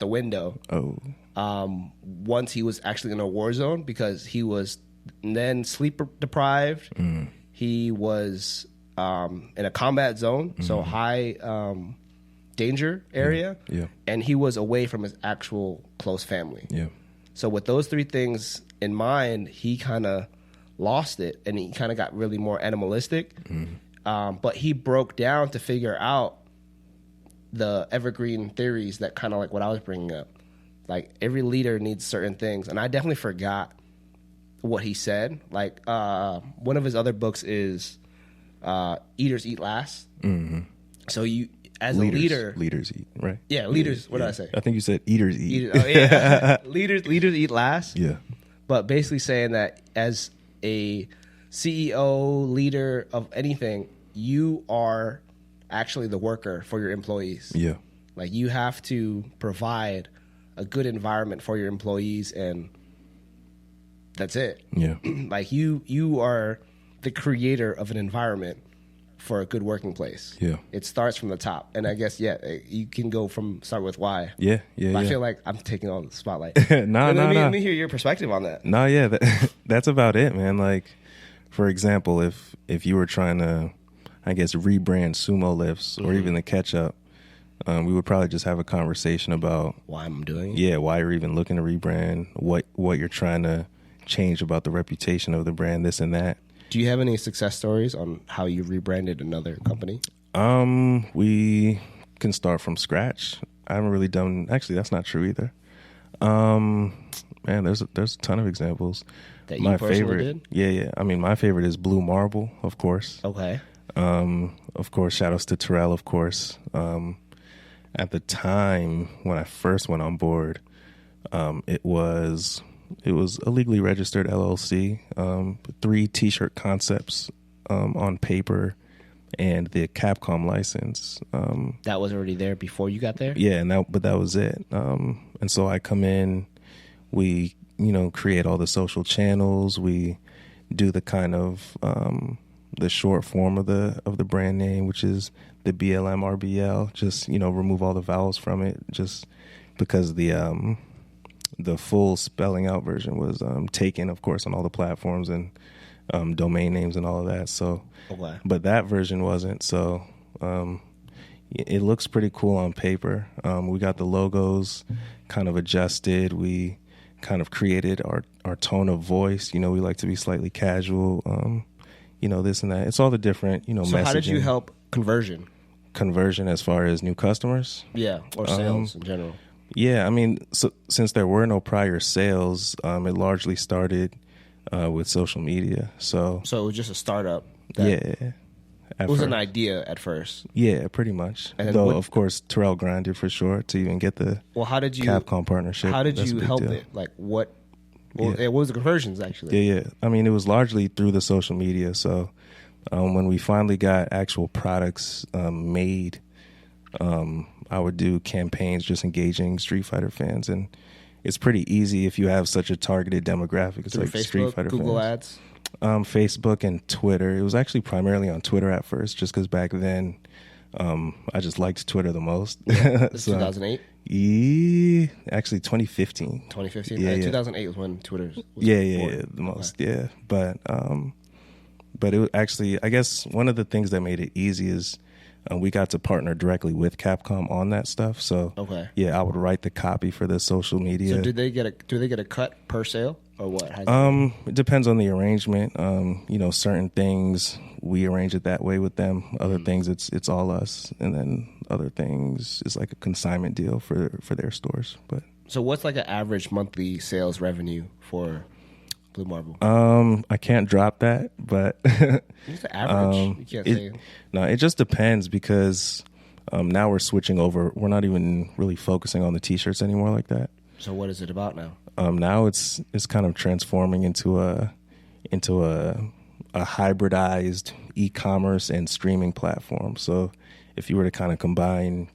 the window. Once he was actually in a war zone because he was then sleep deprived. He was in a combat zone, so high danger area, and he was away from his actual close family. So with those three things in mind, he kind of lost it, and he kind of got really more animalistic. But he broke down to figure out the evergreen theories that kind of like what I was bringing up. Like every leader needs certain things, and I definitely forgot what he said. Like one of his other books is Eaters Eat Last. So you, as a leader, leaders eat, right? Yeah, leaders. What did I say? I think you said eaters eat. Oh, yeah. leaders eat last. Yeah. But basically saying that as a CEO, leader of anything, you are actually the worker for your employees. Yeah. Like you have to provide a good environment for your employees, and that's it. Yeah. Like you are the creator of an environment for a good working place. Yeah. It starts from the top. And I guess, you can start with why. Yeah. I feel like I'm taking all the spotlight. Let me hear your perspective on that. That's about it, man. Like, for example, if you were trying to, I guess, rebrand sumo lifts or even the ketchup, we would probably just have a conversation about why I'm doing it. Yeah, why you're even looking to rebrand, what you're trying to change about the reputation of the brand, this and that. Do you have any success stories on how you rebranded another company? We can start from scratch. I haven't really done. Actually, that's not true either. Man, there's a ton of examples. That you personally did? Yeah. I mean, my favorite is Blue Marble, of course. Okay. Of course, shout outs to Terrell, of course. At the time when I first went on board, it was a legally registered LLC, 3 T-shirt concepts on paper, and the Capcom license. That was already there before you got there? Yeah, but that was it. And so I come in, we create all the social channels, we do the kind of the short form of the brand name, which is the BLM RBL. Just remove all the vowels from it, just because the full spelling out version was taken, of course, on all the platforms and domain names and all of that. So, but that version wasn't. So it looks pretty cool on paper. We got the logos kind of adjusted. We kind of created our tone of voice. We like to be slightly casual. This and that. It's all the different, So messaging. How did you help conversion? Conversion as far as new customers? Yeah, or sales in general. Yeah, I mean, so since there were no prior sales, it largely started with social media. So it was just a startup. It was an idea at first. Yeah, pretty much. Though, of course, Terrell grinded for sure to even get the Capcom partnership. How did you help it? Like what? What was the conversions actually? Yeah. I mean, it was largely through the social media. So when we finally got actual products made, I would do campaigns just engaging Street Fighter fans, and it's pretty easy if you have such a targeted demographic. It's through like Facebook, Street Fighter Google fans. Ads, Facebook and Twitter. It was actually primarily on Twitter at first, just because back then I just liked Twitter the most. It's 2008. Yeah, actually 2015. 2015. Yeah, 2008 was when Twitter was the most. Yeah, but it was actually, I guess one of the things that made it easy is we got to partner directly with Capcom on that stuff. So I would write the copy for the social media. So do they get a cut per sale or what? It depends on the arrangement. Certain things we arrange it that way with them. Other things it's all us, and then other things is like a consignment deal for their stores. But so what's like an average monthly sales revenue for Blue Marble? I can't drop that, but it's the average. You can't say. No, it just depends because now we're switching over. We're not even really focusing on the T-shirts anymore like that. So what is it about now? Now it's kind of transforming into a hybridized e-commerce and streaming platform. So if you were to kind of combine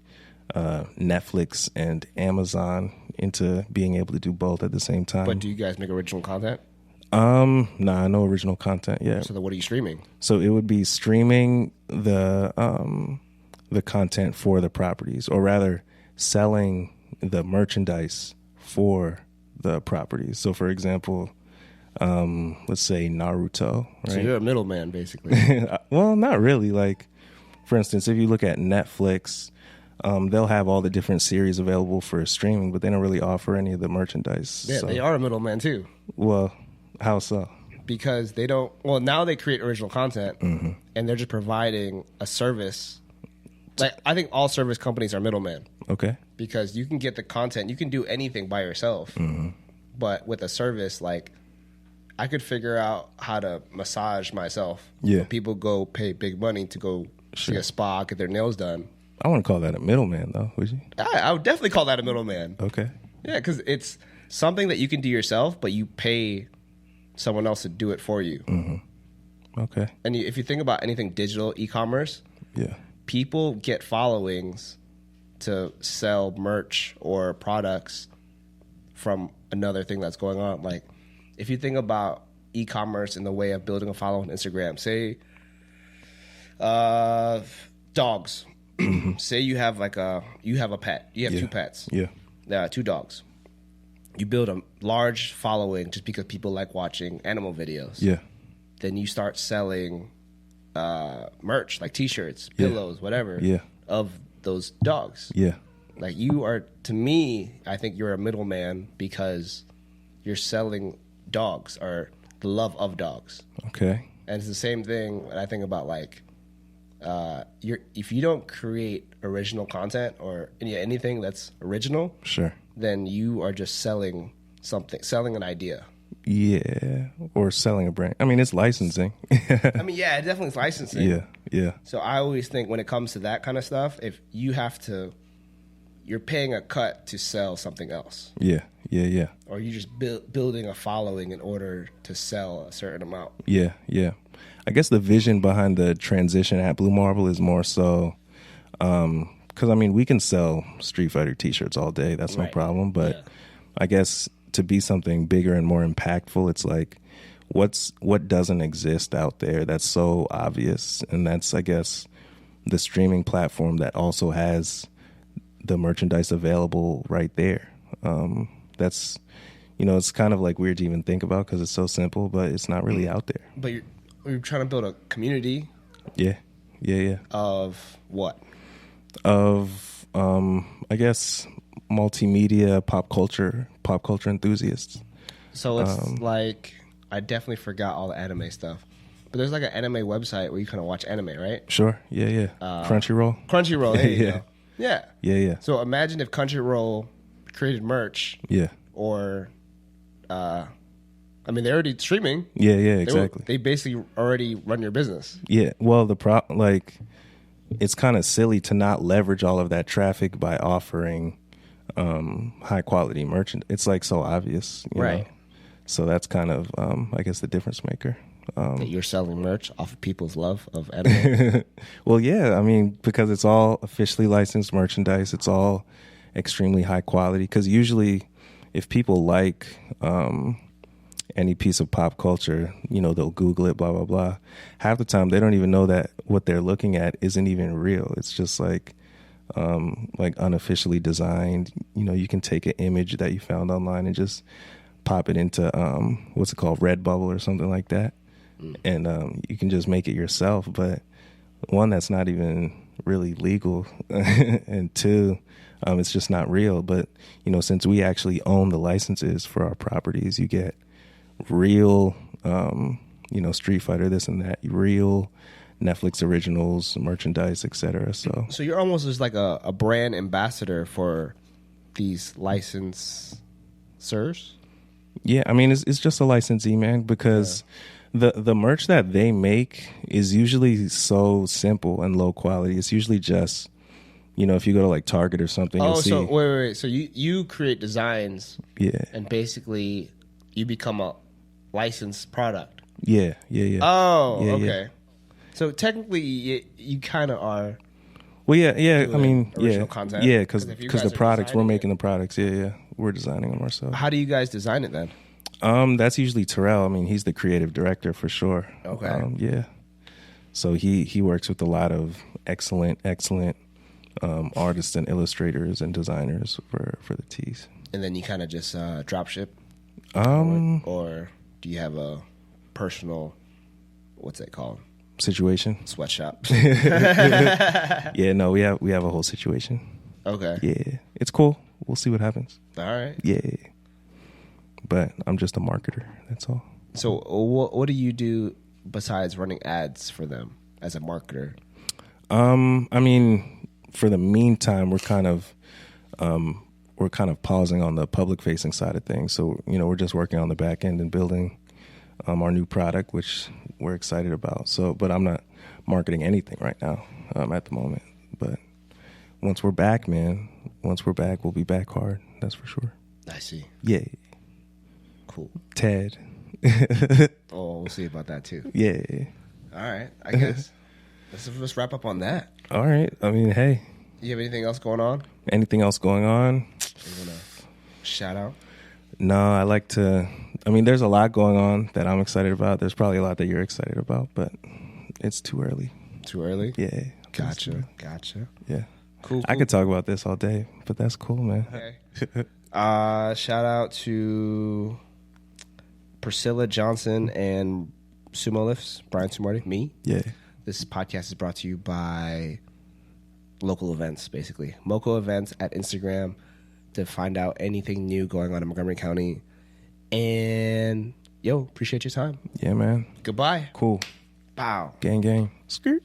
Netflix and Amazon into being able to do both at the same time. But do you guys make original content? Nah, no original content yet. So then what are you streaming? So it would be streaming the content for the properties, or rather selling the merchandise for the properties. So, for example, let's say Naruto, right? So you're a middleman, basically. Well, not really. Like, for instance, if you look at Netflix, they'll have all the different series available for streaming, but they don't really offer any of the merchandise. Yeah, so. they are a middleman too. Well, how so? Because they don't. Well, now they create original content, and they're just providing a service. Like, I think all service companies are middlemen. Okay. Because you can get the content, you can do anything by yourself, but with a service, like, I could figure out how to massage myself. Yeah. People go pay big money to go see a spa, get their nails done. I wouldn't call that a middleman, though, would you? I would definitely call that a middleman. Okay. Yeah, because it's something that you can do yourself, but you pay someone else to do it for you. Okay. And if you think about anything digital, e-commerce, Yeah. people get followings to sell merch or products from another thing that's going on. Like, if you think about e-commerce in the way of building a following on Instagram, say dogs. Say you have a pet. You have two pets. Yeah. 2 dogs. You build a large following just because people like watching animal videos. Yeah. Then you start selling merch, like T-shirts, pillows, whatever, of those dogs. Yeah. Like, you are, to me, I think you're a middleman because you're selling dogs or the love of dogs. Okay. And it's the same thing when I think about, like, if you don't create original content or anything that's original, Sure. then you are just selling something, selling an idea. Yeah. Or selling a brand. I mean, it's licensing. I mean, yeah, it definitely is licensing. Yeah. Yeah. So I always think when it comes to that kind of stuff, if you have to, you're paying a cut to sell something else. Yeah. Yeah. Yeah. Or you're just building a following in order to sell a certain amount. Yeah. Yeah. I guess the vision behind the transition at Blue Marble is more so, because, I mean, we can sell Street Fighter T-shirts all day. That's no problem. But I guess to be something bigger and more impactful, it's like, what doesn't exist out there that's so obvious? And that's, I guess, the streaming platform that also has the merchandise available right there. That's, it's kind of like weird to even think about because it's so simple, but it's not really out there. But you're trying to build a community. Yeah. Yeah. Yeah. Of what? Of, I guess, multimedia, pop culture enthusiasts. So it's like, I definitely forgot all the anime stuff. But there's like an anime website where you kind of watch anime, right? Sure. Yeah. Yeah. Crunchyroll. There you go. Yeah. Yeah. Yeah. So imagine if Crunchyroll created merch. Yeah. Or, I mean, they're already streaming. Yeah. Yeah. Exactly. They basically already run your business. Yeah. Well, it's kind of silly to not leverage all of that traffic by offering high quality merchandise. It's like so obvious, you know? So that's kind of, I guess, the difference maker. That you're selling merch off of people's love of anime. Well, yeah, I mean, because it's all officially licensed merchandise. It's all extremely high quality. Because usually, if people like any piece of pop culture, they'll Google it, blah blah blah. Half the time, they don't even know that what they're looking at isn't even real. It's just like unofficially designed. You can take an image that you found online and just pop it into what's it called, Redbubble or something like that, and you can just make it yourself. But one, that's not even really legal, and two, it's just not real. But since we actually own the licenses for our properties, you get real, Street Fighter, this and that, real Netflix originals, merchandise, etc. So you're almost just like a brand ambassador for these licensors. Yeah, I mean, it's just a licensee, man, because the merch that they make is usually so simple and low quality. It's usually just, if you go to like Target or something, you'll see. So wait. So you create designs, and basically you become a licensed product. Yeah. Oh, yeah, okay. Yeah. So technically, you kind of are. Well, yeah. I mean, original content. Yeah, because the products, we're making the products. Yeah. We're designing them ourselves. How do you guys design it then? That's usually Terrell. I mean, he's the creative director for sure. Okay. Yeah. So he works with a lot of excellent artists and illustrators and designers for the tees. And then you kind of just drop ship? Or do you have a personal, what's it called? Situation? Sweatshop. Yeah, no, we have a whole situation. Okay. Yeah, it's cool. We'll see what happens. All right. Yeah. But I'm just a marketer. That's all. So what do you do besides running ads for them as a marketer? I mean, for the meantime, we're kind of pausing on the public facing side of things. So, we're just working on the back end and building our new product, which we're excited about. So, but I'm not marketing anything right now at the moment. But once we're back, we'll be back hard. That's for sure. I see. Yeah. Cool. TED. Oh, we'll see about that too. Yeah. All right. I guess let's wrap up on that. All right. I mean, hey. You have anything else going on? Anything else going on? You want to shout out? No, there's a lot going on that I'm excited about. There's probably a lot that you're excited about, but it's too early. Too early? Yeah. Gotcha. Yeah. Cool. I could talk about this all day, but that's cool, man. Okay. Shout out to Priscilla Johnson and Sumo Lifts, Brian Sumarty, me. Yeah. This podcast is brought to you by local events, basically. Moco Events at Instagram to find out anything new going on in Montgomery County. And, appreciate your time. Yeah, man. Goodbye. Cool. Bow. Gang, gang. Skirt.